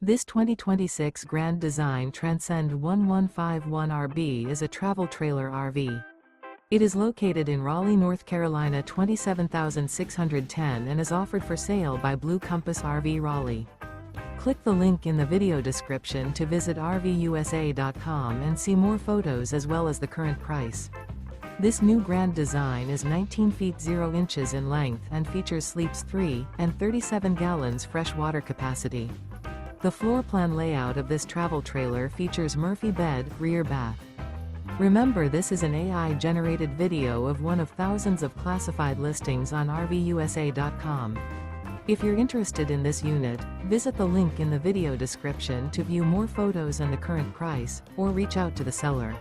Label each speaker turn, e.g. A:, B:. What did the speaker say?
A: This 2026 Grand Design Transcend 1151 RB is a travel trailer RV. It is located in Raleigh, North Carolina 27610 and is offered for sale by Blue Compass RV Raleigh. Click the link in the video description to visit RVUSA.com and see more photos as well as the current price. This new Grand Design is 19 feet 0 inches in length and features sleeps 3 and 37 gallons fresh water capacity. The floor plan layout of this travel trailer features Murphy bed, rear bath. Remember, this is an AI-generated video of one of thousands of classified listings on RVUSA.com. If you're interested in this unit, visit the link in the video description to view more photos and the current price, or reach out to the seller.